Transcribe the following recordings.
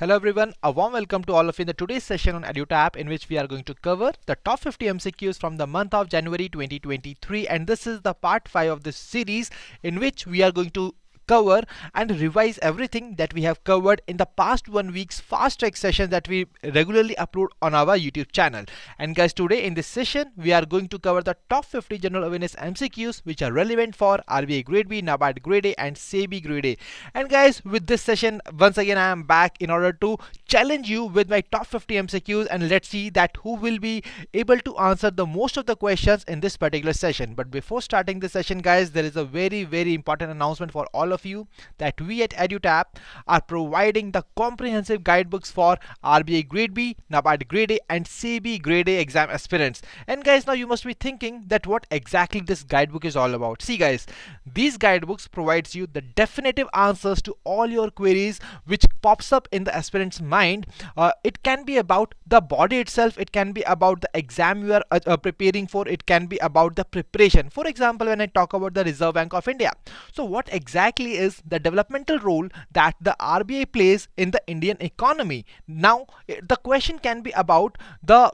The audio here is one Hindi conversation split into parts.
Hello everyone, a warm welcome to all of you in the today's session on EduTap, in which we are going to cover the top 50 MCQs from the month of January 2023, and this is the part 5 of this series in which we are going to cover and revise everything that we have covered in the past 1 week's fast track sessions that we regularly upload on our YouTube channel. And guys, today in this session we are going to cover the top 50 general awareness MCQs which are relevant for RBI Grade B, NABARD Grade A and SEBI Grade A. And guys, with this session once again I am back in order to challenge you with my top 50 MCQs, and let's see that who will be able to answer the most of the questions in this particular session. But before starting the session guys, there is a very important announcement for all of you that we at EduTap are providing the comprehensive guidebooks for RBI Grade B, NABARD Grade A and SEBI Grade A exam aspirants. And guys, now you must be thinking that what exactly this guidebook is all about. See guys, these guidebooks provides you the definitive answers to all your queries which pops up in the aspirant's mind. It can be about the body itself, it can be about the exam you are preparing for, it can be about the preparation. For example, when I talk about the Reserve Bank of India, so what exactly is the developmental role that the RBI plays in the Indian economy? Now the question can be about the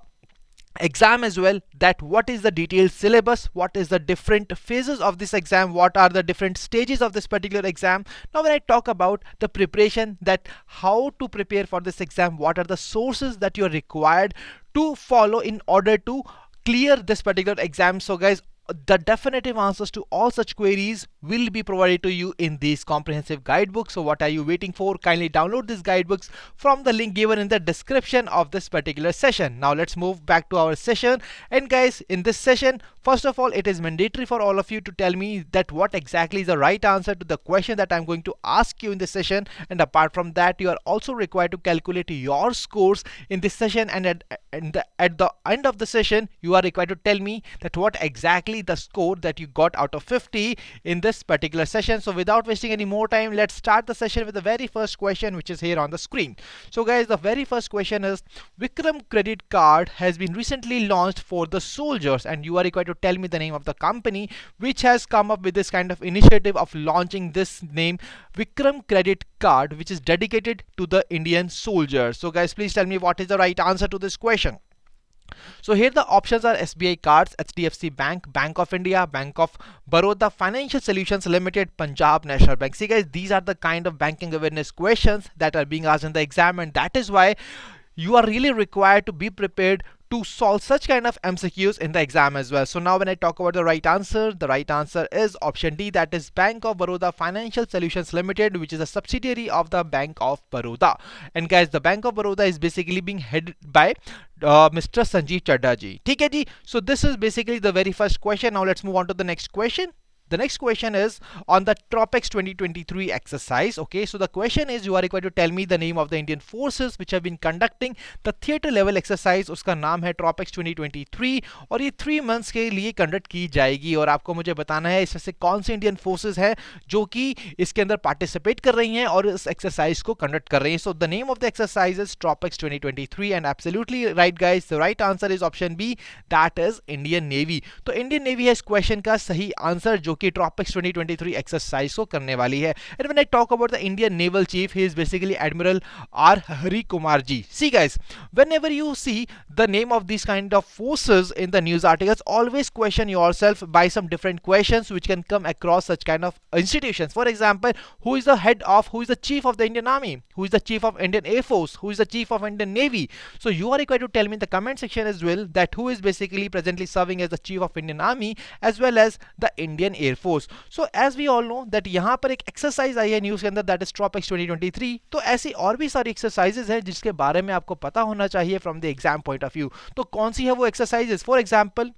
exam as well, that what is the detailed syllabus, what is the different phases of this exam, what are the different stages of this particular exam. Now when I talk about the preparation, that how to prepare for this exam, what are the sources that you are required to follow in order to clear this particular exam. So guys, the definitive answers to all such queries will be provided to you in these comprehensive guidebooks. So what are you waiting for? Kindly download these guidebooks from the link given in the description of this particular session. Now let's move back to our session. And guys, in this session, first of all, it is mandatory for all of you to tell me that what exactly is the right answer to the question that I'm going to ask you in this session. And apart from that, you are also required to calculate your scores in this session, and at the end of the session you are required to tell me that what exactly the score that you got out of 50 in this particular session. So without wasting any more time, let's start the session with the very first question, which is here on the screen. So guys, the very first question is, Vikram credit card has been recently launched for the soldiers, and you are required to tell me the name of the company which has come up with this kind of initiative of launching this name Vikram credit card, which is dedicated to the Indian soldiers. So guys, please tell me what is the right answer to this question. So here the options are SBI Cards, HDFC Bank, Bank of India, Bank of Baroda, Financial Solutions Limited, Punjab National Bank. See guys, these are the kind of banking awareness questions that are being asked in the exam, and that is why you are really required to be prepared to solve such kind of MCQs in the exam as well. So now when I talk about the right answer is option D, that is Bank of Baroda Financial Solutions Limited, which is a subsidiary of the Bank of Baroda. And guys, the Bank of Baroda is basically being headed by Mr. Sanjeev Chadha ji. ठीक है जी. So this is basically the very first question. Now let's move on to the next question. The next question is on the Tropics 2023 exercise. Okay, so the question is, you are required to tell me the name of the Indian forces which have been conducting the theater level exercise. उसका नाम है Tropics 2023 और ये 3 months के लिए कंडक्ट की जाएगी, और आपको मुझे बताना है इसमें से कौन से इंडियन फोर्सेस हैं जो कि इसके अंदर पार्टिसिपेट कर रही हैं और इस एक्सरसाइज को कंडक्ट कर रही हैं. So the name of the exercise is Tropics 2023, and absolutely right guys, the right answer is option B, that is Indian Navy. तो Indian Navy है इस क्वेश्चन का सही आंसर जो कि Tropics 2023 एक्सरसाइज को करने वाली है. And when I talk about the Indian Naval Chief, he is basically Admiral R. Hari Kumar ji. See guys, whenever you see the name of these kind of forces in the news articles, always question yourself by some different questions which can come across such kind of institutions. For example, who is the chief of the Indian Army, who is the chief of Indian Air Force, who is the chief of Indian Navy. So you are required to tell me in the comment section as well that who is basically presently serving as the chief of Indian Army as well as the Indian Air Force. So as we all know that यहाँ पर एक एक्सरसाइज आई है न्यूज़ के अंदर, that is Tropics 2023. तो ऐसी और भी सारी एक्सरसाइजेज हैं जिसके बारे में आपको पता होना चाहिए from the exam point of view. तो कौन सी है वो exercises? For example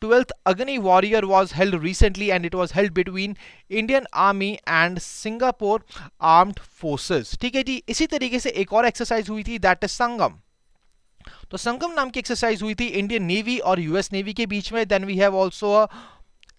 12th Agni Warrior was held recently, and it was held between Indian Army and Singapore Armed Forces. ठीक है जी. इसी तरीके से एक और एक्सरसाइज हुई थी, that is संगम. तो संगम नाम की एक्सरसाइज हुई थी इंडियन नेवी और यूएस नेवी के बीच में. Then we have also a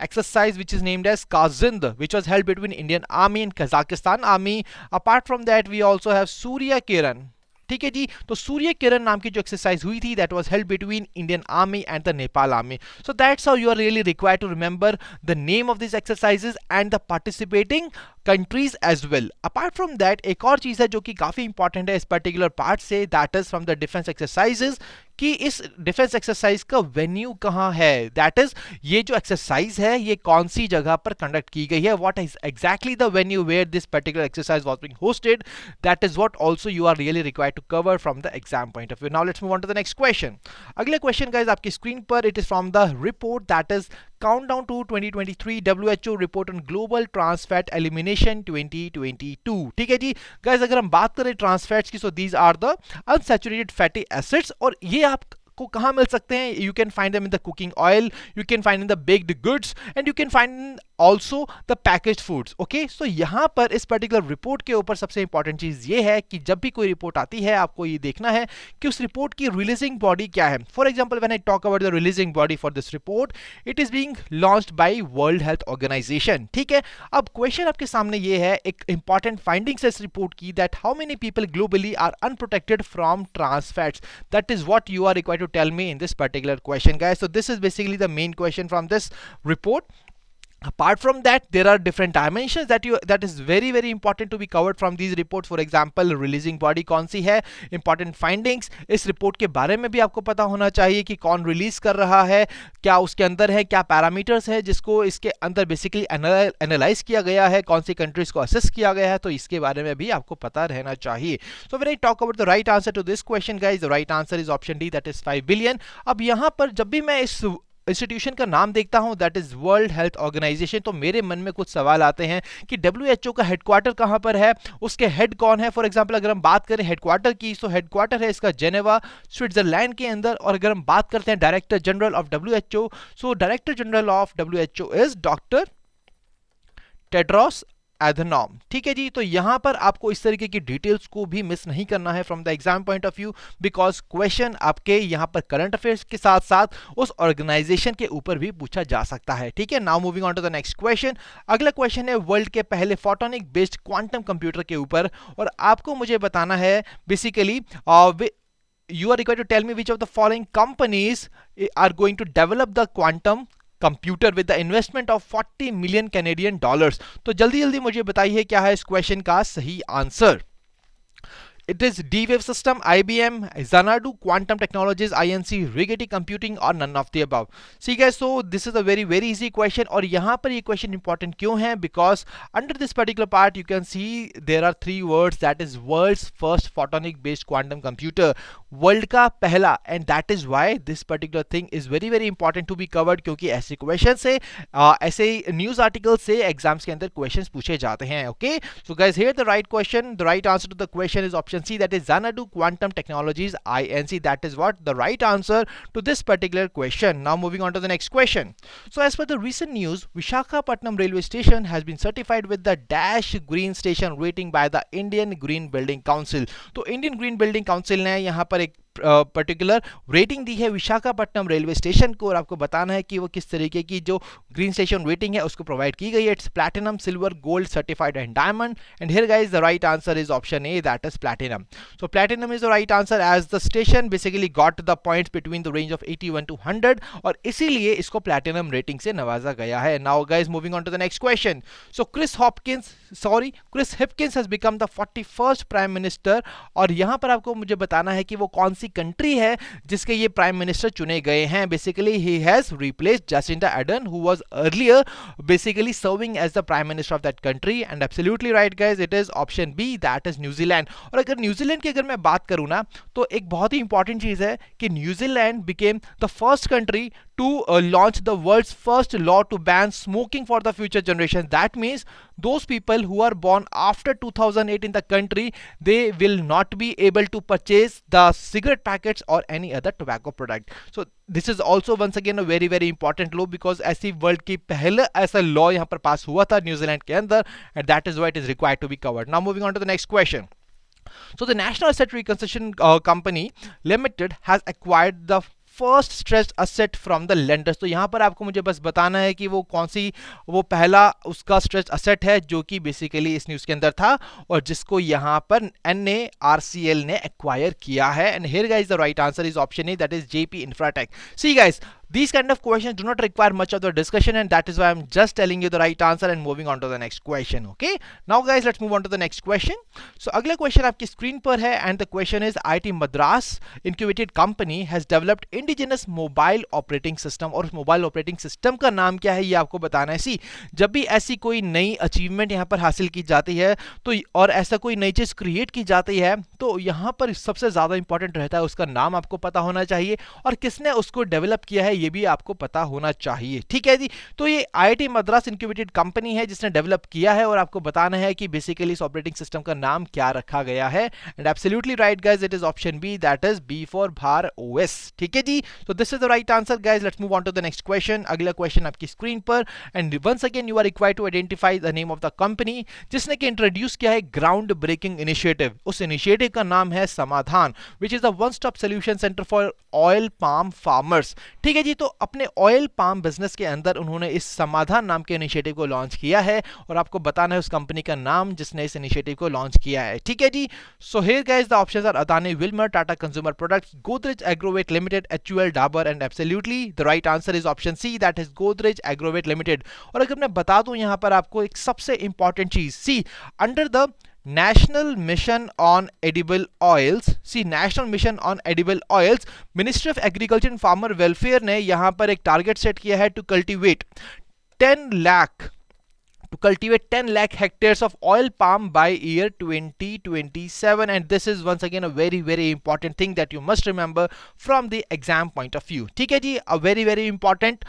exercise which is named as Kazind, which was held between Indian Army and Kazakhstan Army. Apart from that, we also have Surya Kiran. ठीक है जी। तो सूर्य किरण नाम की जो एक्सरसाइज हुई थी that was held between Indian army and the Nepal army. So that's how you are really required to remember the name of this exercises and the participating countries as well. Apart from that एक और चीज है जो कि काफी इंपॉर्टेंट है इस पर्टिकुलर पार्ट से, that is from the defence exercises कि इस डिफेंस एक्सरसाइज का वेन्यू कहां है, दैट इज ये जो एक्सरसाइज है ये कौन सी जगह पर कंडक्ट की गई है, what is exactly the venue where this particular exercise was being hosted, that is what also you are really required to cover from the exam point of view. Now let's move on to the next question. अगले क्वेश्चन गाइस आपकी स्क्रीन पर, it is from the report that is Countdown to 2023 WHO report on global trans fat elimination 2022। ठीक है जी गाइस, अगर हम बात करें ट्रांस फैट्स की, so these are the unsaturated fatty acids, और ये आपको कहां मिल सकते हैं? You can find them in the cooking oil, you can find in the baked goods and you can find also the packaged foods. Okay, so यहां पर इस पर्टिकुलर रिपोर्ट के ऊपर सबसे इंपॉर्टेंट चीज ये है कि जब भी कोई रिपोर्ट आती है आपको ये देखना है कि उस रिपोर्ट की रिलीजिंग बॉडी क्या है। For example when I talk about the releasing body for this report, it is being launched by World Health Organization. ठीक है, अब क्वेश्चन आपके सामने ये है, एक इंपॉर्टेंट फाइंडिंग्स इस रिपोर्ट की, that how many people globally are unprotected from trans fats, that is what you are required to tell me in this particular question guys. So this is basically the main question from this report. Apart from that, there are different dimensions that is very very important to be covered from these reports. For example, releasing body कौन सी है, important findings इस रिपोर्ट के बारे में भी आपको पता होना चाहिए कि कौन रिलीज कर रहा है, क्या उसके अंदर है, क्या पैरामीटर्स है जिसको इसके अंदर बेसिकली एनालाइज किया गया है, कौन सी कंट्रीज को असेस किया गया है, तो इसके बारे में भी आपको पता रहना चाहिए। So when I talk about the right answer to this question guys, the right answer is option D, that is 5 billion. अब यहाँ पर जब भी मैं इस इंस्टीट्यूशन का नाम देखता हूं that is World Health Organization, तो मेरे मन में कुछ सवाल आते हैं कि WHO का हेडक्वार्टर कहां पर है, उसके हेड कौन है। फॉर एग्जांपल अगर हम बात करें हेडक्वार्टर की, तो हेडक्वार्टर है इसका जेनेवा स्विट्जरलैंड के अंदर, और अगर हम बात करते हैं director general of WHO, so director general of WHO is doctor Tedros Adhanom. ठीक है जी, तो यहां पर आपको इस तरीके की डिटेल्स को भी मिस नहीं करना है from the exam point of view, because question आपके यहां पर करंट अफेयर्स के साथ साथ उस ऑर्गेनाइजेशन के ऊपर भी पूछा जा सकता है। ठीक है, now moving on to the next question. अगला क्वेश्चन है वर्ल्ड के पहले फोटोनिक बेस्ड क्वांटम कंप्यूटर के ऊपर, और आपको मुझे बताना है basically you are required to tell me which of the following companies are going to develop the quantum computer with the investment of 40 million Canadian dollars. तो जल्दी जल्दी मुझे बताइए क्या है इस क्वेश्चन का सही answer. It is D-Wave System, IBM, Xanadu, Quantum Technologies, INC, Rigetti Computing, or none of the above. See guys, so this is a very very easy question, और यहाँ पर ये question important क्यों है? Because under this particular part you can see there are three words, that is world's first photonic based quantum computer, world का पहला, and that is why this particular thing is very very important to be covered, क्योंकि ऐसे question से ऐसे न्यूज आर्टिकल से एग्जाम्स के अंदर questions पूछे जाते हैं। Okay, so guys, here the right question, the right answer to the question is option C, that is Xanadu Quantum Technologies, INC. That is what the right answer to this particular question. Now moving on to the next question. So as per the recent news, Visakhapatnam railway station has been certified with the dash green station rating by the Indian Green Building Council. तो Indian Green Building Council ने यहाँ पर एक पर्टिकुलर रेटिंग दी है विशाखापट्टनम रेलवे स्टेशन को, और आपको बताना है कि वो किस तरीके की जो ग्रीन स्टेशन रेटिंग है उसको प्रोवाइड की गई है। It's platinum, silver, gold certified and diamond, and here guys the right answer is option A, that is platinum. So platinum is the right answer as the station basically got the points between the range of 81 to 100, और इसीलिए इसको प्लैटिनम रेटिंग से नवाजा गया है। Now guys moving on to the next question. So Chris Hipkins has become the 41st prime minister, और यहां पर आपको मुझे बताना है कि वो कौन सी कंट्री है जिसके ये प्राइम मिनिस्टर चुने गए हैं। Basically he has replaced Jacinda Ardern who was earlier basically serving as the prime minister of that country, and absolutely right guys, it is option B, that is New Zealand. और अगर न्यूजीलैंड की अगर मैं बात करूं ना, तो एक बहुत ही इंपॉर्टेंट चीज है कि New Zealand became the first country to launch the world's first law to ban smoking for the future generation. That means those people who are born after 2008 in the country, they will not be able to purchase the cigarette packets or any other tobacco product. So this is also once again a very very important law, because ऐसी वर्ल्ड की पहले ऐसा लॉ यहाँ पर पास हुआ था न्यूजीलैंड के अंदर, and that is why it is required to be covered. Now moving on to the next question. So the National Asset Reconstruction Company Limited has acquired the first stressed asset from the lenders. तो यहाँ पर आपको मुझे बस बताना है कि वो कौन सी वो पहला उसका स्ट्रेस्ड असेट है जो कि बेसिकली इस न्यूज के अंदर था और जिसको यहाँ पर NARCL ने एक्वायर किया है। And here guys the right answer is option A, that is JP Infratech। See guys, these kind of questions do not require much of the discussion, and that is why I'm just telling you the right answer and moving on to the next question. Okay, now guys, let's move on to the next question. So अगला question आपकी स्क्रीन पर है and the question is IIT Madras incubated company has developed indigenous mobile operating system। और मोबाइल ऑपरेटिंग सिस्टम का नाम क्या है ये आपको बताना है। सी, जब भी ऐसी कोई नई अचीवमेंट यहाँ पर हासिल की जाती है तो और ऐसा कोई नई चीज क्रिएट की जाती है तो यहाँ पर सबसे ज्यादा इंपॉर्टेंट रहता है उसका नाम आपको पता होना चाहिए और किसने उसको डेवलप किया है ये भी आपको पता होना चाहिए। ठीक है जी, तो ये IIT मद्रास इंक्यूबेटेड कंपनी है जिसने डेवलप किया है और आपको बताना है कि बेसिकली इस ऑपरेटिंग सिस्टम का नाम क्या रखा गया है। And absolutely right guys, it is option B, that is B for Bhar OS। ठीक है जी, तो this is the right answer guys. Let's move on to the next question. अगला क्वेश्चन आपकी स्क्रीन पर and once again you are required to identify the name of the company जिसने कि इंट्रोड्यूस किया है ग्राउंड ब्रेकिंग इनिशिएटिव। उस इनिशिएटिव का नाम है Samadhan, which is the one stop solution centre for oil palm farmers. ठीक है जी, तो अपने ऑयल पाम बिजनेस के अंदर उन्होंने इस समाधान नाम के इनिशिएटिव को लॉन्च किया है और आपको बताना है उस कंपनी का नाम जिसने इस इनिशिएटिव को लॉन्च किया है। ठीक है जी, so here guys the options are Adani Wilmar, Tata consumer products, Godrej Agrovet limited, HUL Dabur and absolutely the right answer is option C, that is Godrej Agrovet limited. और अगर मैं बता दूं यहां पर आपको एक सबसे इंपॉर्टेंट चीज, see under the National Mission on Edible Oils, see national mission on edible oils, ministry of agriculture and farmer welfare ने यहां पर एक टारगेट सेट किया है to cultivate 10 lakh hectares of oil palm by year 2027, and this is once again a very important thing that you must remember from the exam point of view. ठीक है जी, a very important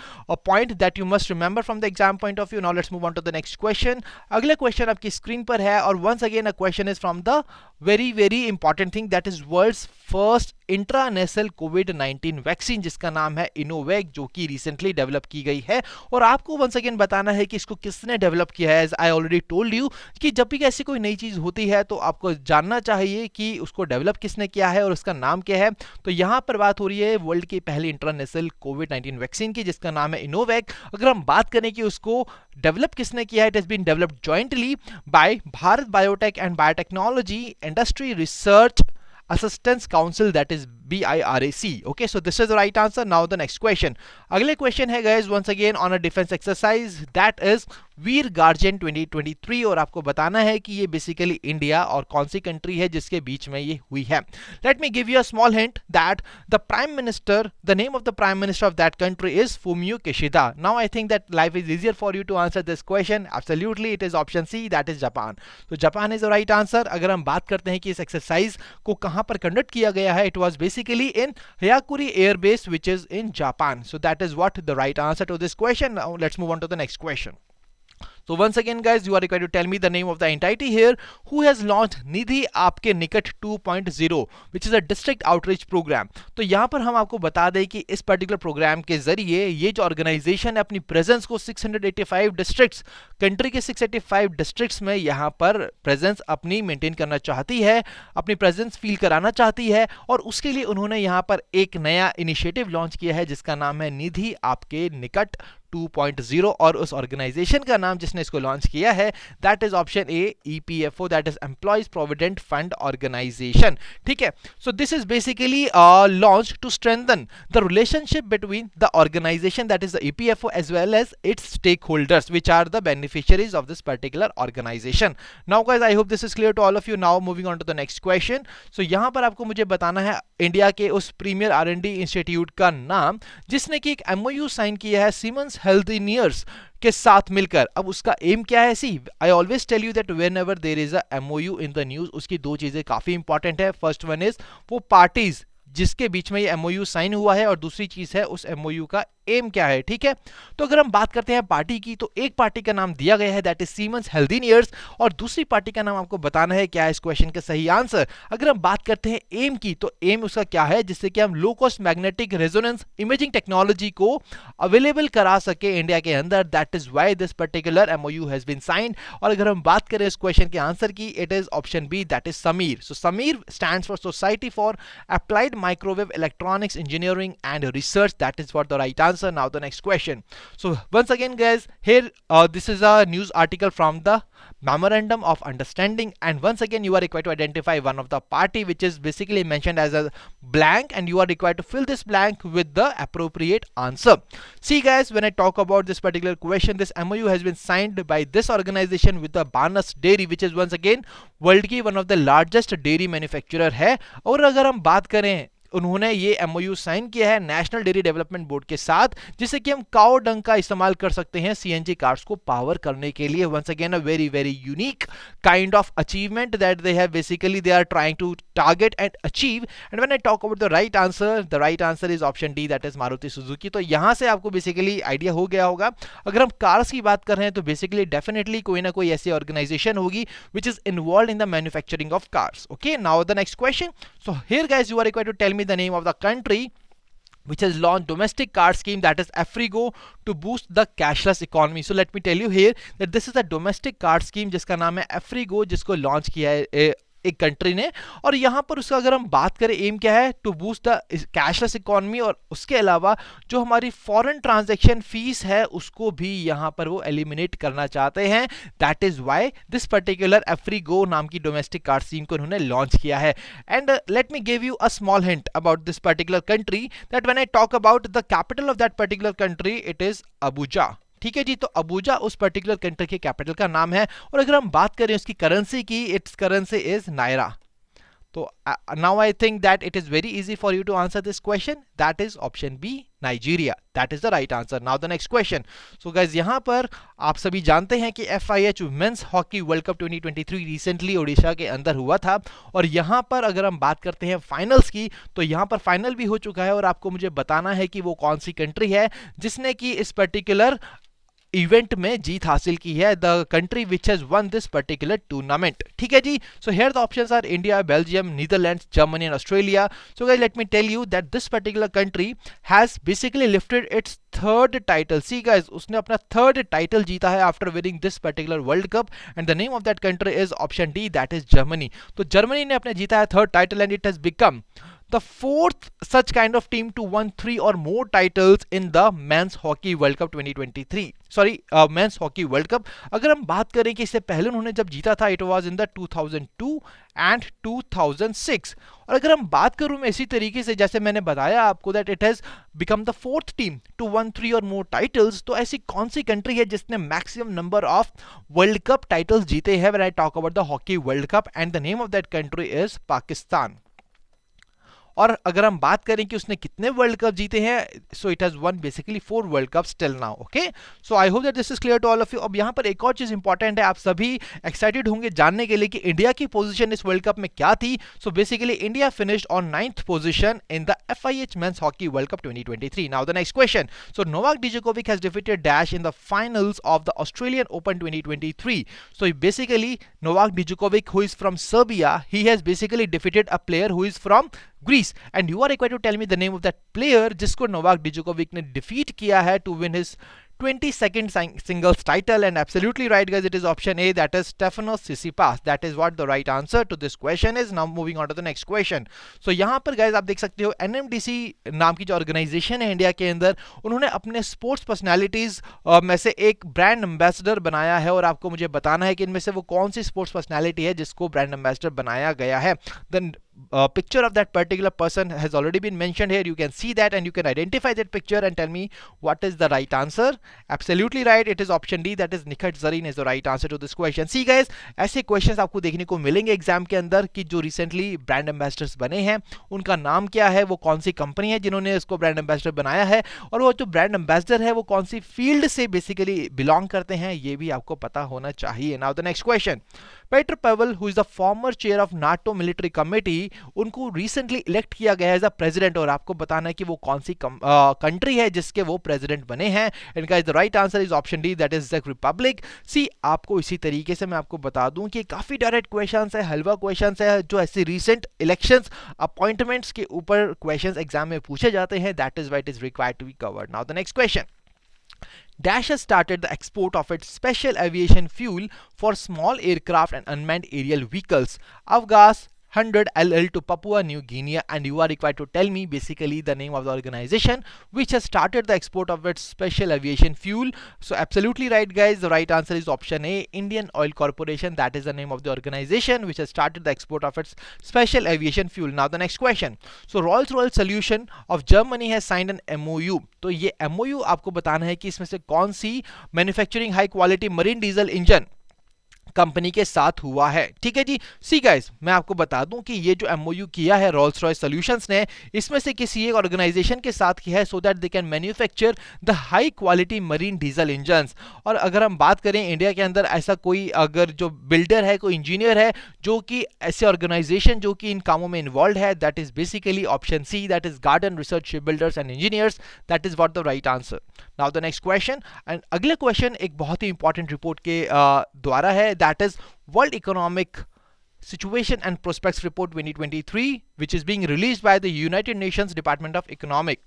point that you must remember from the exam point of view. Now let's move on to the next question. अगला क्वेश्चन आपकी स्क्रीन पर है और once again a question is from the very important thing, that is world's first intranasal कोविड-19 वैक्सीन जिसका नाम है इनोवैक, जो कि रिसेंटली डेवलप की गई है। और आपको वंस अगेन बताना है कि इसको किसने डेवलप किया है। As I already told you कि जब भी ऐसी कोई नई चीज होती है तो आपको जानना चाहिए कि उसको डेवलप किसने किया है और उसका नाम क्या है। तो यहाँ पर बात हो रही है वर्ल्ड की पहली इंटरनेशनल कोविड-19 वैक्सीन की जिसका नाम है इनोवैक। अगर हम बात करें कि उसको डेवलप किसने किया है, it has been developed jointly by Bharat Biotech and Biotechnology Industry Research Assistance Council, that is BIRAC. Okay, so this is the right answer. Now the next question. अगले question है guys once again on a defense exercise, that is Veer guardian 2023 और आपको बताना है कि ये बेसिकली इंडिया और कौन सी कंट्री है जिसके बीच में ये हुई है। Let me give you a small hint that the name of the prime minister of that country is Fumio Kishida. Now I think that life is easier for you to answer this question. Absolutely it is option C, that is Japan. तो Japan is the right answer. अगर हम बात करते हैं कि इस एक्सरसाइज को कहां पर कंडक्ट किया गया है, it was basically in Hyakuri air base which is in Japan. So that is what the right answer to this question. Now let's move on to the next question. So once again guys, you are required to tell me the name of the entity here who has launched निधि आपके निकट 2.0 which is a district outreach program. तो यहाँ पर हम आपको बता दें कि इस पर्टिकुलर प्रोग्राम के जरिए ये जो ऑर्गेनाइजेशन है अपनी प्रेजेंस को 685 डिस्ट्रिक्ट्स, कंट्री के 685 डिस्ट्रिक्ट्स में यहाँ पर प्रेजेंस अपनी मेंटेन करना चाहती है, अपनी प्रेजेंस फील कराना चाहती है और उसके लिए उन्होंने यहाँ पर एक नया इनिशिएटिव लॉन्च किया है जिसका नाम है निधि आपके निकट 2.0 और उस ऑर्गेनाइजेशन का नाम जिसने इसको लॉन्च किया है that is option A, EPFO, that is employees provident fund organisation. ठीक है, so this is basically launch to strengthen the relationship between the organisation that is the EPFO as well as its stakeholders which are the beneficiaries of this particular organisation. Now guys, I hope this is clear to all of you. Now moving on to the next question. So यहां पर आपको मुझे बताना है इंडिया के उस प्रीमियर R&D इंस्टीट्यूट का नाम जिसने कि एक MOU साइन किया है सीमेंस हेल्थ इंजीनियर्स के साथ मिलकर. अब उसका एम क्या है? See, I always tell you that whenever there is a MOU in the news उसकी दो चीजें काफी इंपॉर्टेंट है. फर्स्ट वन इज वो पार्टीज जिसके बीच में ये MOU साइन हुआ है और दूसरी चीज है उस MOU का एम क्या है, ठीक है। तो अगर हम बात करते हैं पार्टी की, तो एक पार्टी का नाम दिया गया है दैट इज सीमेंस हेल्थिनियर्स, और दूसरी पार्टी का नाम आपको बताना है क्या है इस क्वेश्चन का सही आंसर। अगर हम बात करते हैं एम की, तो एम उसका क्या है, जिससे कि हम low cost magnetic resonance imaging technology को अवेलेबल करा सके इंडिया के अंदर, that is why this particular MOU has been signed. और अगर हम बात करें इस क्वेश्चन के आंसर की, it is option B that is Sameer. So Sameer stands for society for applied microwave electronics engineering and research, that is what the right answer. Now the next question. So once again guys, here this is a news article from the memorandum of understanding, and once again you are required to identify one of the party which is basically mentioned as a blank, and you are required to fill this blank with the appropriate answer. See guys, when I talk about this particular question, this MOU has been signed by this organization with the Banas Dairy, which is once again world की one of the largest dairy manufacturer है। और अगर हम बात करें, उन्होंने ये एमओयू साइन किया है नेशनल डेयरी डेवलपमेंट बोर्ड के साथ, जिससे कि हम काउ डंग का इस्तेमाल कर सकते हैं सीएनजी कार्स को पावर करने के लिए। Once again a very very unique kind of achievement that they have basically they are trying to target and achieve. And when I talk about the right answer is option D that is Maruti Suzuki. तो यहां से आपको बेसिकली आइडिया हो गया होगा। अगर हम कार्स की बात कर रहे हैं तो बेसिकली डेफिनेटली कोई ना कोई ऐसी ऑर्गेनाइजेशन होगी which is involve in the manufacturing of cars. Okay, now the next question. So here guys you are required to tell me the name of the country which has launched domestic card scheme that is Afrigo to boost the cashless economy. So let me tell you here that this is a domestic card scheme जिसका नाम है Afrigo, जिसको लॉन्च किया है एक कंट्री ने। और यहाँ पर उसका अगर हम बात करें एम क्या है, to boost the cashless economy, और उसके अलावा जो हमारी फॉरेन ट्रांजैक्शन फीस है उसको भी यहाँ पर वो एलिमिनेट करना चाहते हैं। That is why this particular Afrigo नाम की डोमेस्टिक कार्ड स्कीम को उन्होंने लॉन्च किया है। And let me give you a small hint about this particular country that when I talk about the capital of that particular country, it is Abuja. ठीक है जी, तो अबुजा उस पर्टिकुलर कंट्री के कैपिटल का नाम है। और अगर हम बात करें उसकी करेंसी की, इट्स करेंसी इज नायरा। तो now I think that it is very easy for you to answer this question, that is option B Nigeria, that is the right answer. Now the next question. So guys यहाँ पर आप सभी जानते हैं कि FIH men's hockey world cup 2023 recently Odisha के अंदर हुआ था। और यहाँ पर अगर हम बात करते हैं फाइनल्स की, तो यहाँ पर फाइनल भी हो चुका है और आपको मुझे बताना है कि वो कौन सी कंट्री है जिसने कि इस पर्टिकुलर इवेंट में जीत हासिल की है, the country which has won this particular tournament. ठीक है जी, so here the options are India, Belgium, Netherlands, Germany and Australia. So guys let me tell you that this particular country has basically lifted its third title. See guys, उसने अपना थर्ड टाइटल जीता है after winning this particular world cup, and the name of that country is option D that is Germany. तो जर्मनी ने अपने जीता है third title, and it has become the fourth such kind of team to win 3 or more titles in the men's hockey world cup 2023, sorry men's hockey world cup। अगर हम बात करें कि इससे पहले उन्होंने जब जीता था, it was in the 2002 and 2006। और अगर हम बात करूं मैं इसी तरीके से जैसे मैंने बताया आपको that it has become the fourth team to win 3 or more titles, तो ऐसी कौन सी कंट्री है जिसने maximum number of world cup titles जीते हैं when I talk about the hockey world cup, and the name of that country is Pakistan. और अगर हम बात करें कि उसने कितने वर्ल्ड कप जीते हैं, so it has won basically 4 world cups till now. Okay, so I hope that this is clear to all of you. अब यहाँ पर एक और चीज इंपॉर्टेंट है, आप सभी एक्साइटेड होंगे जानने के लिए कि इंडिया की पोजीशन इस वर्ल्ड कप में क्या थी। So basically India finished on 9th position in the FIH men's hockey world cup 2023। Now the next question. So Novak Djokovic has defeated dash in the finals of the Australian open 2023. So basically Novak Djokovic, who is from Serbia, he has basically defeated a player who is from Greece, and you are required to tell me the name of that player जिसको नोवाक डिजोकोविक ने डिफीट किया है to win his 22nd singles title. And absolutely right guys, it is option A, that is Stefanos Tsitsipas. That is what the right answer to this question is. Now moving on to the next question. So यहाँ पर guys आप देख सकते हो NMDC नाम की जो ऑर्गेनाइजेशन है इंडिया के अंदर, उन्होंने अपने स्पोर्ट्स पर्सनैलिटीज में से एक ब्रांड एम्बेसडर बनाया है, और आपको मुझे बताना है कि इनमें से वो कौन सी स्पोर्ट्स पर्सनैलिटी है जिसको ब्रांड एम्बेसडर बनाया गया है। Then picture of that particular person has already been mentioned here. You can see that and you can identify that picture and tell me what is the right answer. Absolutely right, it is option D, that is Nikhat Zareen is the right answer to this question. See guys, ऐसे questions आपको देखने को मिलेंगे एग्जाम के अंदर कि जो recently ब्रांड एम्बेसडर्स बने हैं उनका नाम क्या है, वो कौन सी कंपनी है जिन्होंने इसको ब्रांड एम्बेसडर बनाया है, और वो जो ब्रांड एम्बेसडर है वो कौन सी फील्ड से बेसिकली बिलोंग करते हैं, ये भी आपको पता होना चाहिए। Now the next question. Petr Pavel, who is the former chair of NATO military committee, उनको रिसेंटली इलेक्ट किया गया है एज अ प्रेसिडेंट, और आपको बताना है कि वो कौन सी कंट्री है जिसके वो प्रेसिडेंट बने हैं। And guys the right answer is option D, that is चेक रिपब्लिक। सी आपको इसी तरीके से मैं आपको बता दूं कि काफी डायरेक्ट क्वेश्चंस है, हलवा क्वेश्चंस है, जो ऐसे रिसेंट इलेक्शंस अपॉइंटमेंट्स के ऊपर क्वेश्चंस एग्जाम में पूछे जाते हैं, that is why it is required to be covered. Now the next question, Dash has started the export of its special aviation fuel for small aircraft and unmanned aerial vehicles, Avgas 100 LL to Papua New Guinea, and you are required to tell me basically the name of the organization which has started the export of its special aviation fuel. So absolutely right guys, the right answer is option A, Indian Oil Corporation. That is the name of the organization which has started the export of its special aviation fuel. Now the next question, so Rolls-Royce Solution of Germany has signed an MOU. तो ये MOU आपको बताना है कि इसमें से कौन सी manufacturing high quality marine diesel engine company के साथ हुआ है। ठीक है जी। सी गाइस, मैं आपको बता दूं कि ये जो एमओयू किया है रोल्स रॉयस सॉल्यूशंस ने, इसमें से किसी एक ऑर्गेनाइजेशन के साथ किया है so that they can manufacture the high quality marine diesel engines. और अगर हम बात करें इंडिया के अंदर ऐसा कोई अगर जो बिल्डर है, कोई इंजीनियर है जो कि ऐसे ऑर्गेनाइजेशन जो कि इन कामों में इन्वॉल्व है, that is basically option C, that is Garden Research Ship Builders and Engineers, that is what the right answer. Now the next question, and अगला क्वेश्चन एक बहुत ही इंपॉर्टेंट रिपोर्ट के द्वारा है, that is World Economic Situation and Prospects Report 2023 which is being released by the United Nations Department of Economic।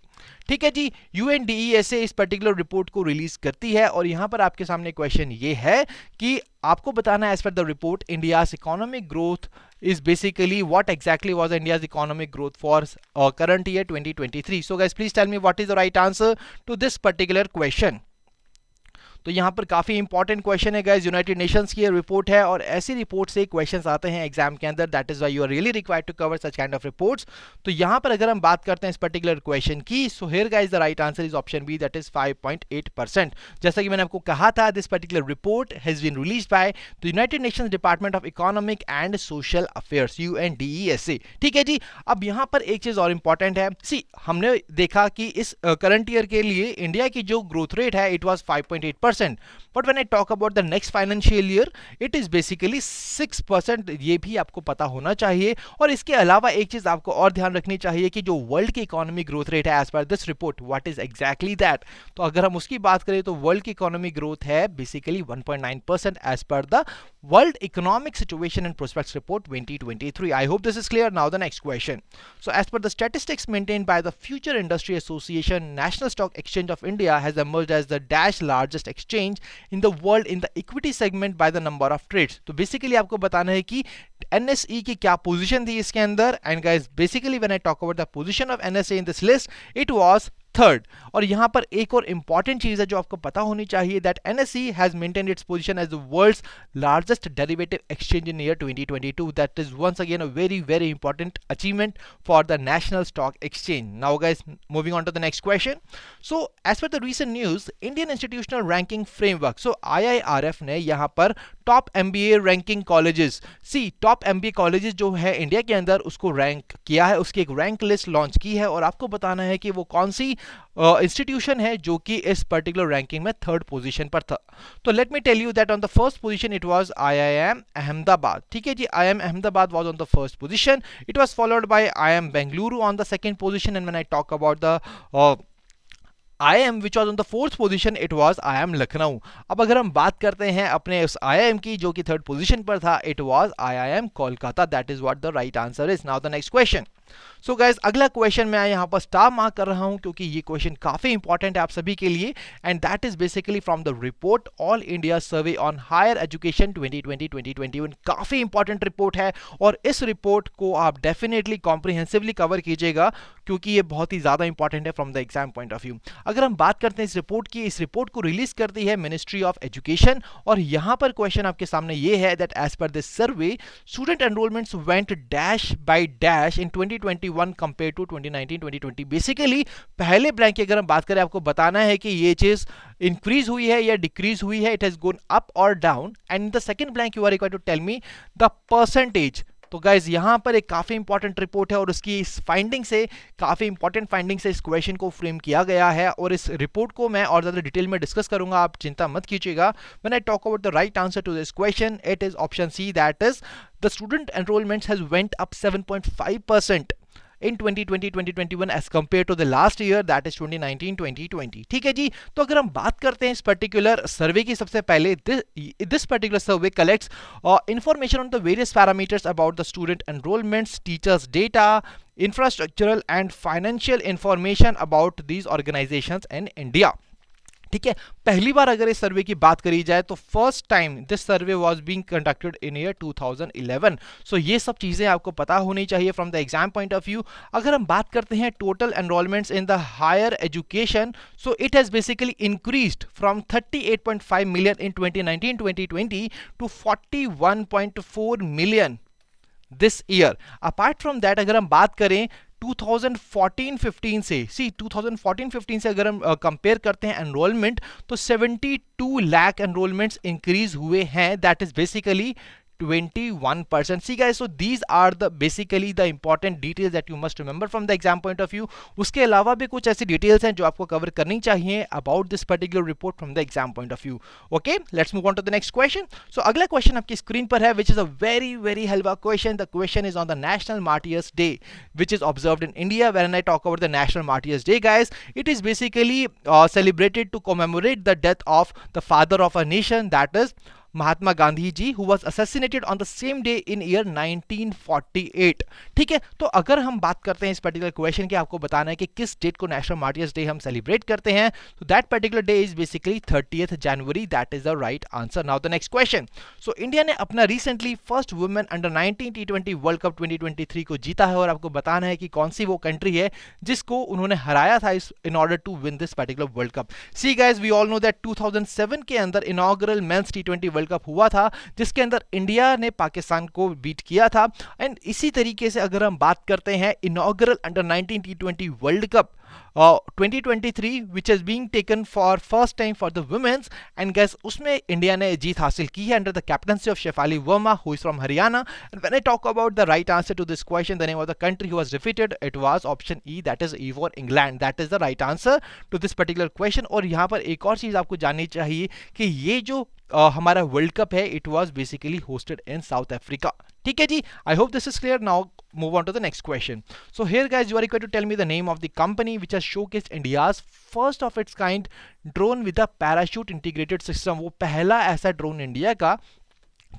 ठीक है जी, UNDESA इस पर्टिकुलर रिपोर्ट को रिलीज करती है, और यहां पर आपके सामने क्वेश्चन ये है कि आपको बताना है as per the report India's economic growth is basically what exactly was India's economic growth for current year 2023. So guys, please tell me what is the right answer to this particular question. तो यहाँ पर काफ़ी इंपॉर्टेंट क्वेश्चन है गाइस, यूनाइटेड नेशंस की रिपोर्ट है और ऐसी रिपोर्ट से क्वेश्चंस आते हैं एग्जाम के अंदर, that is why you are really required to cover such kind of reports. तो यहाँ पर अगर हम बात करते हैं इस पर्टिकुलर क्वेश्चन की, so here guys the right answer is option B, that is 5.8%। जैसा कि मैंने आपको कहा था, this particular report has been released by the United Nations Department of Economic and Social Affairs, UNDESA। ठीक है जी। अब यहाँ पर एक चीज और इंपॉर्टेंट है, सी हमने देखा कि इस करंट ईयर के लिए इंडिया की जो ग्रोथ रेट है it was 5.8%, but when I talk about the next financial year it is basically 6%। ये भी आपको पता होना चाहिए। और इसके अलावा एक चीज आपको और ध्यान रखनी चाहिए कि जो वर्ल्ड की इकोनॉमिक ग्रोथ रेट है as per this report, what is exactly that. तो अगर हम उसकी बात करें तो वर्ल्ड की इकोनॉमिक ग्रोथ है basically 1.9% as per the World Economic Situation and Prospects Report 2023. I hope this is clear. Now the next question. So as per the statistics maintained by the Future Industry Association, National Stock Exchange of India has emerged as the dash largest exchange in the world in the equity segment by the number of trades. तो basically आपको बताना है कि NSE की क्या पोजीशन थी इसके अंदर, and guys basically when I talk about the position of NSE in this list, it was third. और यहां पर एक और इंपॉर्टेंट चीज है जो आपको पता होनी चाहिए, that NSE has maintained its position as the world's largest derivative exchange in year 2022। That is once again a very very important achievement for the National Stock Exchange. Now guys, moving on to the next question. So as per the recent news, Indian Institutional Ranking Framework, so IIRF ने यहां पर top MBA ranking colleges, see top MBA colleges जो है इंडिया के अंदर उसको रैंक किया है, उसकी एक रैंक लिस्ट लॉन्च की है, और आपको बताना है कि वो कौन सी इंस्टीट्यूशन है जो कि इस पर्टिकुलर रैंकिंग में थर्ड पोजीशन पर था। तो let me tell you that on the first position it was IIM Ahmedabad. ठीक है जी, IIM Ahmedabad was on the first position, it was followed by IIM Bengaluru on the second position, and when I talk about the IIM which was on the fourth position, it was IIM Lucknow. अब अगर हम बात करते हैं अपने उस IIM की जो कि थर्ड पोजीशन पर था, it was IIM Kolkata, that is what the right answer is। Now the next question। So guys, अगला क्वेश्चन मैं यहाँ पर स्टार मार्क कर रहा हूँ क्योंकि ये क्वेश्चन काफी इंपॉर्टेंट है आप सभी के लिए, and that is basically from the report All India Survey on Higher Education 2020-2021। काफी इंपॉर्टेंट रिपोर्ट है और इस रिपोर्ट को आप डेफिनेटली कॉम्प्रिहेंसिवली कवर कीजिएगा क्योंकि ये बहुत ही ज्यादा इंपॉर्टेंट है from the exam point of view. अगर हम बात करते हैं इस रिपोर्ट की, इस रिपोर्ट को रिलीज करती है मिनिस्ट्री ऑफ एजुकेशन, और यहाँ पर क्वेश्चन आपके सामने ये है that as per this survey student enrolments went dash by dash in 2021 compare to 2019-2020। Basically पहले ब्लैंक की अगर हम बात करें, आपको बताना है कि ये चीज इंक्रीज हुई है या डिक्रीज हुई है, इट हैज गॉन अप और down, and the second blank you are required to tell me the percentage तो गाइज यहाँ पर एक काफी इंपॉर्टेंट रिपोर्ट है और उसकी इस फाइंडिंग से, काफी इंपॉर्टेंट फाइंडिंग से इस क्वेश्चन को फ्रेम किया गया है और इस रिपोर्ट को मैं और ज्यादा डिटेल में डिस्कस करूंगा, आप चिंता मत कीजिएगा। When I talk about the right answer to this question, it is option C, that is the student enrolment has went up 7.5% in 2020-2021 as compared to the last year, that is 2019-2020। ठीक है जी। तो अगर हम बात करते हैं इस पर्टिकुलर सर्वे की, सबसे पहले this particular survey collects information on the various parameters about the student enrollments, teachers data, infrastructural and financial information about these organizations in India। ठीक है, पहली बार अगर इस सर्वे की बात करी जाए तो first time this survey was being conducted in year 2011। सो ये सब चीजें आपको पता होनी चाहिए from the exam point of view. अगर हम बात करते हैं total enrolments in the higher education, so it has basically increased from 38.5 million in 2019-2020 to 41.4 million this year. Apart from that, अगर हम बात करें 2014-15 से, 2014-15 से अगर हम कंपेयर करते हैं एनरोलमेंट, तो 72 लाख एनरोलमेंट्स इंक्रीज हुए हैं, that is basically 21%। See guys, so these are the basically the important details that you must remember from the exam point of view। उसके अलावा भी कुछ ऐसी डिटेल्स हैं जो आपको कवर करनी चाहिए about this particular report from the exam point of view। Okay, let's move on to the next question। So अगला क्वेश्चन आपकी स्क्रीन पर है, which is a very halwa question। The question is on the National Martyrs Day, which is observed in India। When I talk about the National Martyrs Day, guys, it is basically celebrated to commemorate the death of the father of a nation, that is Mahatma Gandhi ji, who was assassinated on the same day in year 1948। ठीक है, तो अगर हम बात करते हैं इस पर्टिकुलर क्वेश्चन के, आपको बताना है कि किस डेट को नेशनल मार्टियर्स डे हम सेलिब्रेट करते हैं, तो that particular day is basically 30th January, that is the right answer. Now the next question. So India ने अपना recently first women under 19 T20 world cup 2023 को जीता है और आपको बताना है कि कौन सी वो कंट्री है जिसको उन्होंने हराया था in order to win this particular world cup. See guys, we all know that 2007 के अंदर inaugural mains T20 world cup हुआ था, जिसके अंदर इंडिया ने पाकिस्तान को बीट किया था। एंड इसी तरीके से अगर हम बात करते हैं inaugural under 19 T20 world cup 2023 which is being taken for first time for the women's, and guys उसमें इंडिया ने जीत हासिल की है under the captaincy of Shefali Verma, who is from Haryana। And when I talk about the right answer to this question, the name of the country who was defeated, it was option E, that is E for England। That is the right answer to this particular question। और यहाँ पर एक और चीज आपको जाननी चाहिए कि ये जो हमारा वर्ल्ड कप है, it was basically hosted in South Africa. ठीक है जी, I hope this is clear. Now move on to the next question। So here guys, you are required to tell me the name of the company which has showcased India's first of its kind drone with a parachute integrated system। वो पहला ऐसा ड्रोन इंडिया का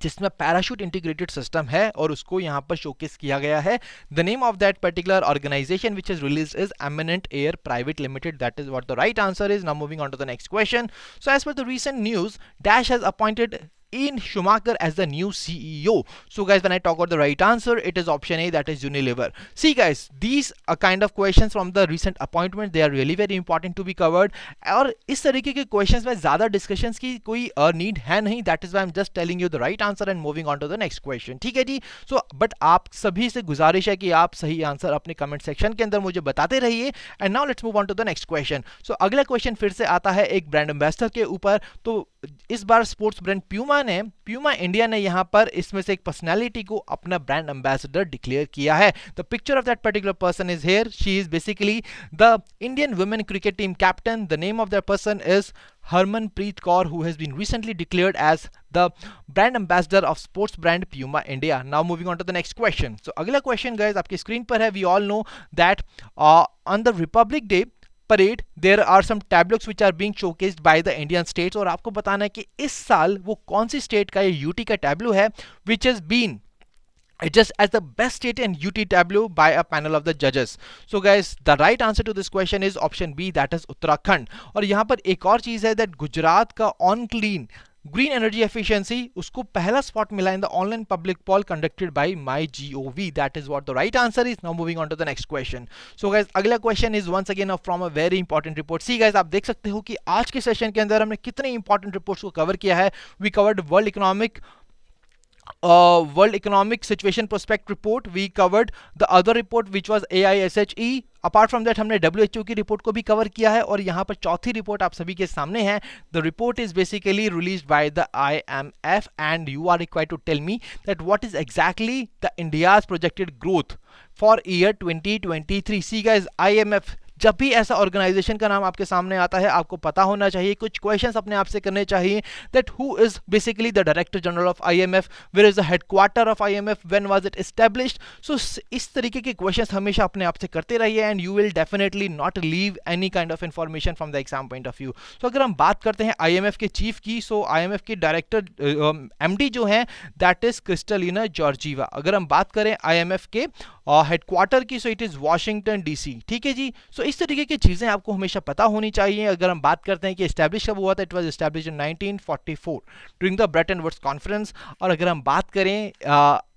जिसमें पैराशूट इंटीग्रेटेड सिस्टम है और उसको यहाँ पर शोकेस किया गया है। The name of that particular organisation which is released is Eminent Air Private Limited. That is what the right answer is. Now moving on to the next question. So as per the recent news, dash has appointed Ian Schumacher as the new CEO। So guys, when I talk about the right answer, it is option A, that is Unilever। See guys, these are kind of questions from the recent appointment, they are really very important to be covered। और इस तरीके के questions में ज़्यादा discussions की कोई need है नहीं, that is why I'm just telling you the right answer and moving on to the next question। ठीक है जी। So but आप सभी से गुजारिश है कि आप सही आंसर अपने कमेंट सेक्शन के अंदर मुझे बताते रहिए। And now let's move on to the next question. So अगला क्वेश्चन फिर से आता है एक ब्रांड एम्बेसडर के ऊपर। तो इस बार स्पोर्ट्स ब्रांड प्यूमा इंडिया ने यहाँ पर इसमें से एक पर्सनालिटी को अपना ब्रांड एम्बेसडर डिक्लेयर किया है। The picture of that particular person is here. She is basically the Indian women cricket team captain. The name of that person is Harmanpreet Kaur, who has been recently declared as the brand ambassador of sports brand Puma India। Now moving on to the next question। So अगला question guys आपकी स्क्रीन पर है। We all know that on the Republic Day parade there are some tableaux which are being showcased by the Indian states। और आपको बताना है कि इस साल वो कौन सी स्टेट का ये यूटी का टैब्लो है which has been just as the best state and UT tableau by a panel of the judges। So guys, the right answer to this question is option B, that is Uttarakhand। और यहाँ पर एक और चीज है that गुजरात का on clean green energy efficiency उसको पहला स्पॉट मिला in the online public poll conducted by MyGov। That is what the right answer is. Now moving on to the next question. So guys अगला question is once again from a very important report. See guys, आप देख सकते हो कि आज के सेशन के अंदर हमने कितने इंपॉर्टेंट रिपोर्ट्स को कवर किया है। We covered world economic World Economic Situation Prospect Report, we covered the other report which was AISHE. Apart from that हमने WHO की रिपोर्ट को भी कवर किया है, और यहाँ पर चौथी रिपोर्ट आप सभी के सामने है. The report is basically released by the IMF and you are required to tell me that what is exactly the India's projected growth for year 2023. See guys, IMF, जब भी ऐसा ऑर्गेनाइजेशन का नाम आपके सामने आता है आपको पता होना चाहिए, कुछ क्वेश्चंस अपने आप से करने चाहिए, that who is basically the director general of IMF, where is the headquarter of IMF, when was it established. So इस तरीके के क्वेश्चंस हमेशा अपने आप से करते रहिए, and you will definitely not leave any kind of information from the exam point of view. तो अगर हम बात करते हैं IMF के चीफ की, सो IMF के डायरेक्टर MD जो है दैट इज क्रिस्टलिना जॉर्जीवा. अगर हम बात करें IMF के हेडक्वार्टर की, so it is Washington DC. ठीक है जी. सो इस तरीके की चीजें आपको हमेशा पता होनी चाहिए. अगर हम बात करते हैं कि एस्टैब्लिश कब हुआ था, it was establish in 1944 during the Bretton Woods conference. और अगर हम बात करें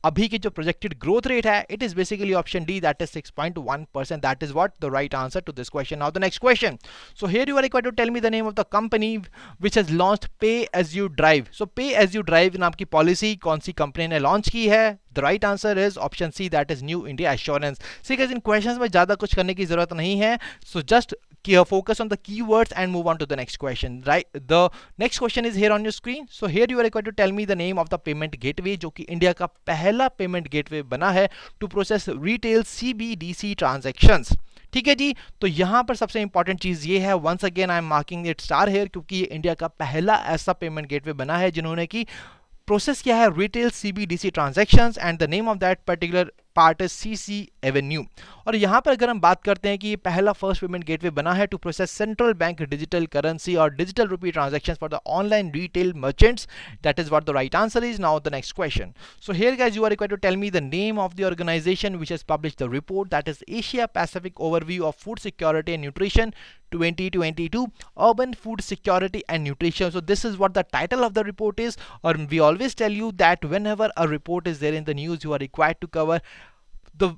अभी की जो प्रोजेक्टेड ग्रोथ रेट है, it is basically option D, that is 6.1%. That is what the right answer to this question. Now the next question. So here you are required to tell me the name of the company which has launched pay as you drive. So pay as you drive नाम की पॉलिसी कौन सी कंपनी ने लॉन्च की है? The right answer is option C, that is New India Assurance. See guys, in questions में ज़्यादा कुछ करने की ज़रूरत नहीं है. So just focus on the keywords and move on to the next question. Right, the next question is here on your screen. So here you are required to tell me the name of the payment gateway जो कि इंडिया का पहला पेमेंट गेटवे बना है to process retail CBDC transactions. ठीक है जी. तो यहां पर सबसे इंपॉर्टेंट चीज ये है, once again I am marking it star here, क्योंकि ये इंडिया का पहला ऐसा पेमेंट गेटवे बना है जिन्होंने की प्रोसेस किया है retail CBDC transactions, and the name of that particular part is CC Avenue. और यहाँ पर अगर हम बात करते हैं कि ये पहला फर्स्ट पेमेंट गेटवे बना है to process central bank digital currency और digital rupee transactions for the online retail merchants. That is what the right answer is. Now the next question. So here guys, you are required to tell me the name of the organisation which has published the report, that is Asia Pacific overview of food security and nutrition 2022 urban food security and nutrition. So this is what the title of the report is, or we always tell you that whenever a report is there in the news, you are required to cover the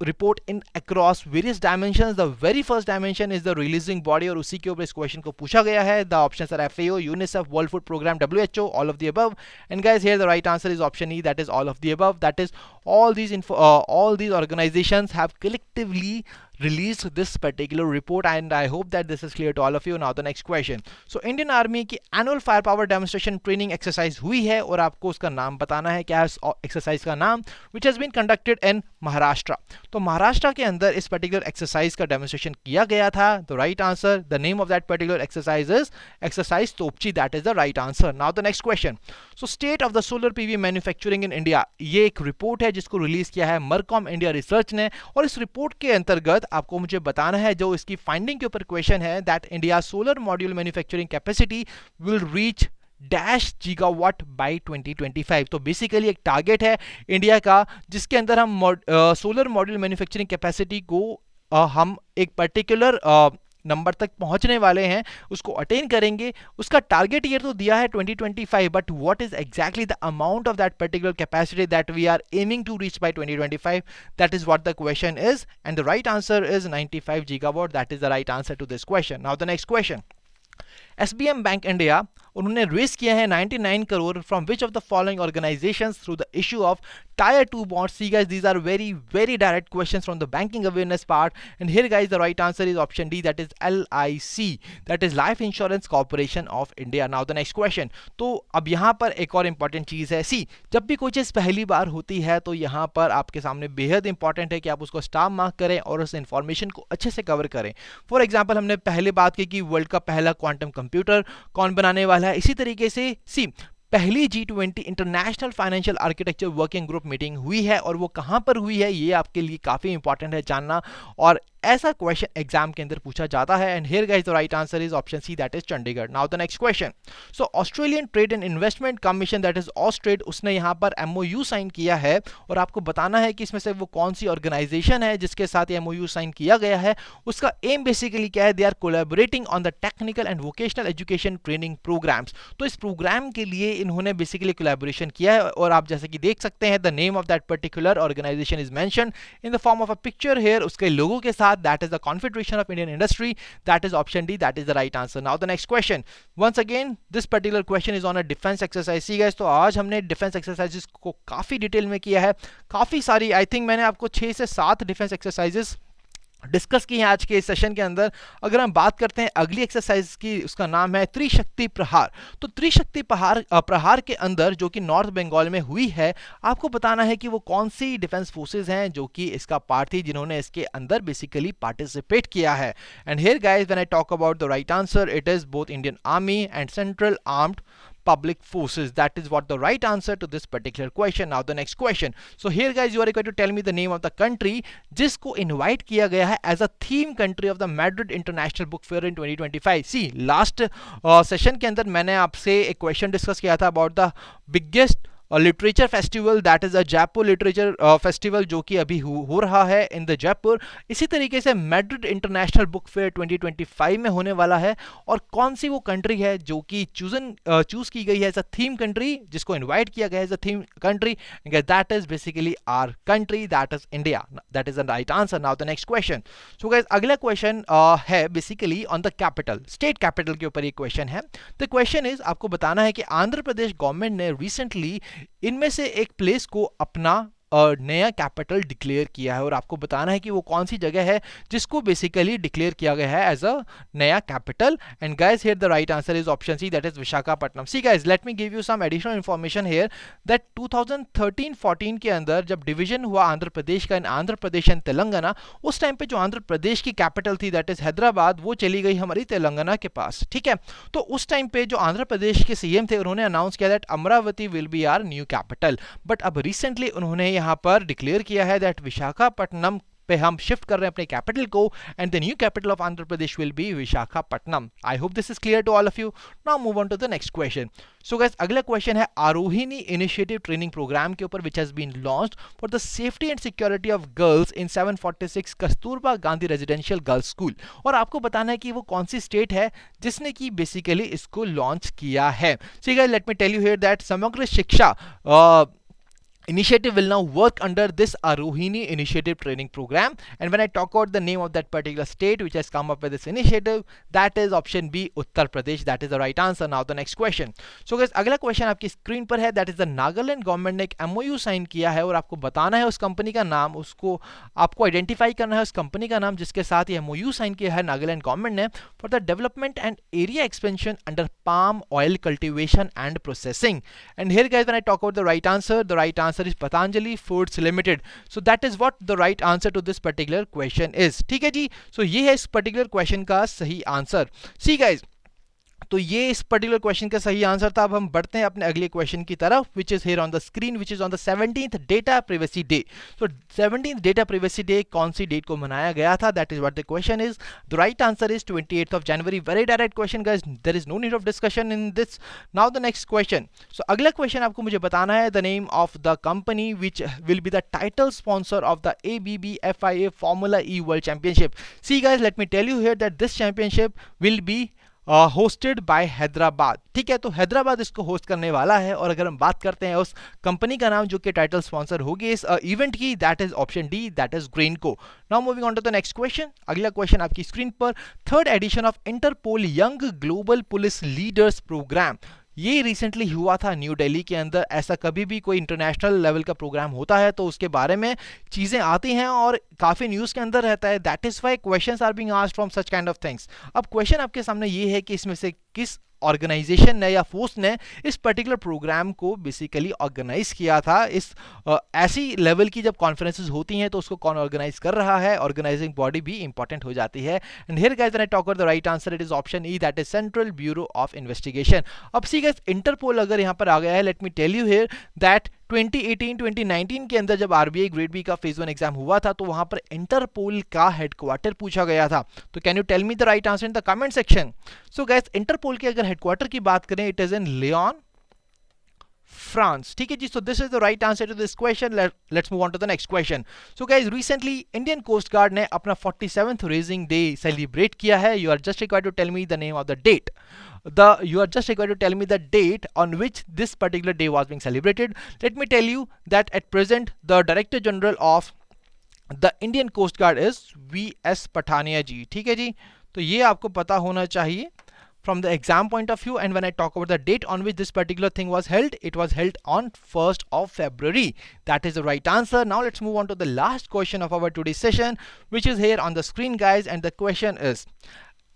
report in across various dimensions. The very first dimension is the releasing body, और उसी के ऊपर इस क्वेश्चन को पूछा गया है. The options are FAO, UNICEF, World Food Program, WHO, all of the above. And guys, here the right answer is option E, that is all of the above. That is all these organizations have collectively released this particular report, and I hope that this is clear to all of you. Now the next question. So Indian Army की annual firepower demonstration training exercise हुई है, और आपको उसका नाम बताना है. क्या है एक्सरसाइज का नाम? which has been conducted in Maharashtra. तो महाराष्ट्र के अंदर इस पर्टिकुलर एक्सरसाइज का डेमोन्स्ट्रेशन किया गया था. The right answer, the name of that particular exercise is exercise Topchi. That is the right answer. Now the next question. So state of the solar PV manufacturing in India, ये एक रिपोर्ट है जिसको रिलीज किया है मरकॉम इंडिया रिसर्च ने, और इस रिपोर्ट के अंतर्गत आपको मुझे बताना है, जो इसकी फाइंडिंग के ऊपर क्वेश्चन है, that India solar module manufacturing capacity will reach dash gigawatt by 2025. तो बेसिकली एक टारगेट है इंडिया का जिसके अंदर हम सोलर मॉड्यूल मैन्युफैक्चरिंग कैपेसिटी को हम एक पर्टिकुलर नंबर तक पहुंचने वाले हैं, उसको अटेन करेंगे. उसका टारगेट ईयर तो दिया है 2025, but what is exactly the amount of that particular capacity that we are aiming to reach by 2025, that is what the question is, and the right answer is 95 gigawatt. That is the right answer to this question. Now the next question. SBM bank India, उन्होंने रेस किया है 99 crore from which of the following organisations through the issue of Tier 2 bonds. See guys, these are very direct questions from the banking awareness part, and here guys the right answer is option D, that is LIC, that is Life Insurance Corporation of India. Now the next question. तो अब यहाँ पर एक और इम्पॉर्टेंट चीज़ है. सी, जब भी कोई चीज़ पहली बार होती है तो यहाँ पर आपके सामने बेहद इंपॉर्टेंट है कि आप उसको स्टार मार्क करें और उस इन्फॉर्मेशन को अच्छे से कवर करें. फॉर एग्जाम्पल, हमने पहले बात की कि वर्ल्ड का पहला क्वांटम कंप्यूटर कौन बनाने वाला है. इसी तरीके से सी, पहली G20 international financial architecture working group meeting हुई है, और वो कहाँ पर हुई है ये आपके लिए काफ़ी इंपॉर्टेंट है जानना, और ऐसा क्वेश्चन एग्जाम के अंदर पूछा जाता है. And here guys the right answer is option C, that is Chandigarh. Now the next question. So Australian trade and investment commission, that is Austrade, उसने यहाँ पर MOU साइन किया है, और आपको बताना है कि इसमें से वो कौन सी ऑर्गेनाइजेशन है जिसके साथ ये MOU साइन किया गया है. उसका एम बेसिकली क्या है? They are collaborating on the technical and vocational education training programmes. तो इस प्रोग्राम के लिए इन्होंने बेसिकली कोलैबोरेशन किया है, और आप जैसे कि देख सकते हैं the name of that particular organisation is mentioned in the form of a picture here, उसके लोगों के साथ. Ittihad, that is the Confederation of Indian Industry, that is option D, that is the right answer. Now the next question, once again this particular question is on a defense exercise. See guys, तो आज हमने डिफेंस एक्सरसाइजेस को काफी डिटेल में किया है, काफी सारी, आई थिंक मैंने आपको 6 से 7 डिफेंस एक्सरसाइजेस डिस्कस की है आज के इस सेशन के अंदर. अगर हम बात करते हैं अगली एक्सरसाइज की, उसका नाम है त्रिशक्ति प्रहार. तो त्रिशक्ति प्रहार के अंदर जो कि नॉर्थ बंगाल में हुई है, आपको बताना है कि वो कौन सी डिफेंस फोर्सेस हैं जो कि इसका पार्ट थी, जिन्होंने इसके अंदर बेसिकली पार्टिसिपेट किया है. And here guys when I talk about the right answer, it is both Indian army and central armed public forces. That is what the right answer to this particular question. Now the next question. So here guys, you are going to tell me the name of the country जिसको invite किया गया है as a theme country of the Madrid International Book Fair in 2025. See, last session के अंदर मैंने आपसे एक question discuss किया था about the biggest literature festival, that is a Jaipur literature festival जो कि अभी हो रहा है इन द जयपुर. इसी तरीके से मैड्रिड इंटरनेशनल बुक फेयर 2025 में होने वाला है. और कौन सी वो कंट्री है जो कि चूज की गई है एज अ थीम कंट्री, जिसको इनवाइट किया गया है as a theme country, that is basically our country, that is India. That is the right answer. Now the next question. So guys, अगला क्वेश्चन है basically on the capital, state capital के ऊपर ये क्वेश्चन है. द क्वेश्चन इज, आपको बताना है कि आंध्र प्रदेश गवर्नमेंट ने रिसेंटली इनमें से एक प्लेस को अपना नया कैपिटल डिक्लेयर किया है, और आपको बताना है कि वो कौन सी जगह है जिसको बेसिकली डिक्लेयर किया गया है एज अ नया capital. And guys, here the right answer is option C, that is Visakhapatnam. See guys, let me give you some additional information here that 2013-14 के अंदर जब डिवीजन हुआ आंध्र प्रदेश का इन आंध्र प्रदेश एंड तेलंगाना, उस टाइम पे जो आंध्र प्रदेश की कैपिटल थी दैट इज हैदराबाद, वो चली गई हमारी तेलंगाना के पास. ठीक है, तो उस टाइम पे जो आंध्र प्रदेश के सीएम थे, उन्होंने अनाउंस किया that Amaravati will be our new capital. But अब रिसेंटली उन्होंने यहाँ पर डिक्लेयर किया है दैट विशाखापट्टनम पे हम शिफ्ट कर रहे हैं अपने कैपिटल को, and the new capital of Andhra Pradesh will be Visakhapatnam. I hope this is clear to all of you. Now move on to the next question. So guys, अगला क्वेश्चन है आरोहिणी इनिशिएटिव ट्रेनिंग प्रोग्राम के ऊपर, which has been launched for the safety and security of girls in 746 Kasturba Gandhi residential girls school. और आपको बताना है कि वो कौन सी स्टेट है जिसने की बेसिकली इसको लॉन्च किया है. So guys, let me tell you here that Samagra Shiksha initiative will now work under this Arohini initiative training program. And when I talk about the name of that particular state which has come up with this initiative, that is option B, Uttar Pradesh. That is the right answer. Now the next question. So guys, अगला क्वेश्चन आपकी स्क्रीन पर है, that is the Nagaland government ने एक MOU साइन किया है, और आपको बताना है उस कंपनी का नाम, उसको आपको आइडेंटिफाई करना है उस कंपनी का नाम जिसके साथ ये MOU साइन किया है नागालैंड गवर्नमेंट ने for the development and area expansion under palm oil cultivation and processing. And here guys, when I talk about the right answer, the right answer is Patanjali Foods Limited. So that is what the right answer to this particular question is. ठीक है जी, so ये है इस particular question का सही आंसर. See guys, तो ये इस पर्टिकुलर क्वेश्चन का सही आंसर था. अब हम बढ़ते हैं अपने अगले क्वेश्चन की तरफ, which is here on the screen, which is on the 17th data privacy day. तो 17th डेटा प्राइवेसी डे कौन सी डेट को मनाया गया था, that is what the question is. The right answer is 28th of January. Very direct question guys, there is no need of discussion in this. Now the next question. So अगला क्वेश्चन आपको मुझे बताना है the name of the company which will be the title sponsor of the ABBFIA Formula E World Championship. See guys, let me tell you here that this championship will be hosted by Hyderabad. ठीक है, तो हैदराबाद इसको होस्ट करने वाला है. और अगर हम बात करते हैं उस कंपनी का नाम जो कि टाइटल स्पॉन्सर होगी इस इवेंट की, that is option D, that is Greenko. Now moving on to the next question. अगला क्वेश्चन आपकी स्क्रीन पर, third edition of Interpol young global police leaders programme, ये रिसेंटली हुआ था न्यू दिल्ली के अंदर. ऐसा कभी भी कोई इंटरनेशनल लेवल का प्रोग्राम होता है तो उसके बारे में चीज़ें आती हैं और काफ़ी न्यूज़ के अंदर रहता है. That is why questions are being asked from such kind of things. अब क्वेश्चन आपके सामने ये है कि इसमें से किस ऑर्गेनाइजेशन ने या फोर्स ने इस पर्टिकुलर प्रोग्राम को बेसिकली ऑर्गेनाइज किया था. इस ऐसी लेवल की जब कॉन्फ्रेंसेस होती हैं तो उसको कौन ऑर्गेनाइज कर रहा है, ऑर्गेनाइजिंग बॉडी भी इंपॉर्टेंट हो जाती है. And here guys, when I talk about the right answer, it is option E, that is central bureau of investigation. अब सी गाइस, इंटरपोल अगर यहाँ पर आ गया है, let me tell you here that 2018-2019 के अंदर जब RBI Grade B का फेज 1 एग्जाम हुआ था तो वहां पर इंटरपोल का हेडक्वार्टर पूछा गया था. तो can you tell me the right answer in the comment section. So guys, Interpol के अगर हेडक्वार्टर की बात करें, it is in Lyon, France. ठीक है जी, so this is the right answer to this question. Let's move on to the next question. So guys, recently Indian coast guard ने अपना 47th रेजिंग डे सेलिब्रेट किया है. You are just required to tell me the name of the date. You are just required to tell me the date on which this particular day was being celebrated. Let me tell you that at present the Director General of the Indian coast guard is V S. Pathania ji, ठीक है जी। तो ये आपको पता होना चाहिए from the exam point of view. And when I talk about the date on which this particular thing was held, it was held on 1st of February. That is the right answer. Now let's move on to the last question of our today's session, which is here on the screen, guys. And the question is,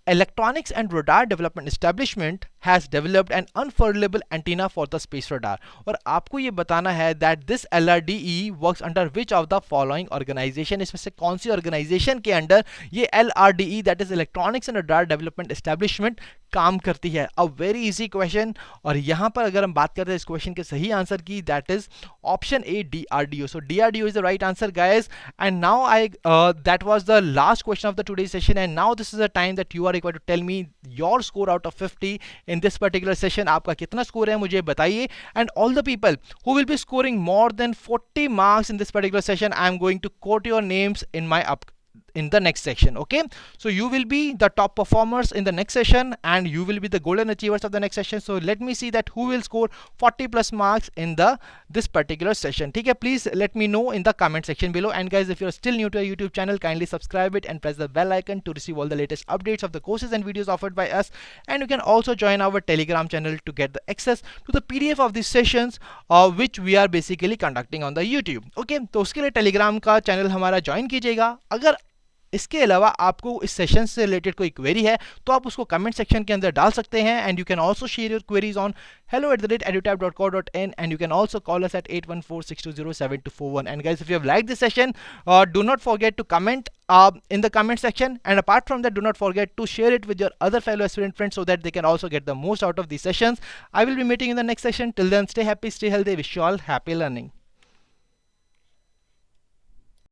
Electronics and Radar Development Establishment has developed an unfurlable antenna for the space radar. और आपको ये बताना है that this LRDE works under which of the following organization. इसमें से कौन सी organization के अंडर ये LRDE, that is Electronics and Radar Development Establishment, काम करती है. A very easy question. और यहाँ पर अगर हम बात करते हैं इस क्वेश्चन के सही आंसर की, that is option A, DRDO. So DRDO is the right answer, guys. And now that was the last question of the today's session. And now this is the time that you are required to tell me your score out of 50 in this particular session. आपका कितना स्कोर है मुझे बताइए. And all the people who will be scoring more than 40 marks in this particular session, I am going to quote your names in the next section. Okay, so you will be the top performers in the next session and you will be the golden achievers of the next session. So let me see that who will score 40 plus marks in this particular session. ठीक है, please let me know in the comment section below. And guys, if you're still new to our YouTube channel, kindly subscribe it and press the bell icon to receive all the latest updates of the courses and videos offered by us. And you can also join our Telegram channel to get the access to the PDF of these sessions which we are basically conducting on the YouTube. Okay, तो उसके लिए Telegram का चैनल हमारा ज्वाइन कीजिएगा. अगर इसके अलावा आपको इस सेशन से रिलेटेड कोई क्वेरी है तो आप उसको कमेंट सेक्शन के अंदर डाल सकते हैं. And you can also share your queries on hello@edutab.co.in and you can also call us at 8146207241. And guys, if you have liked this session, do not forget to comment in the comment section, and apart from that, do not forget to share it with your other fellow aspirant friends so that they can also get the most out of these sessions. I will be meeting in the next session. Till then, stay happy, stay healthy. Wish you all happy learning.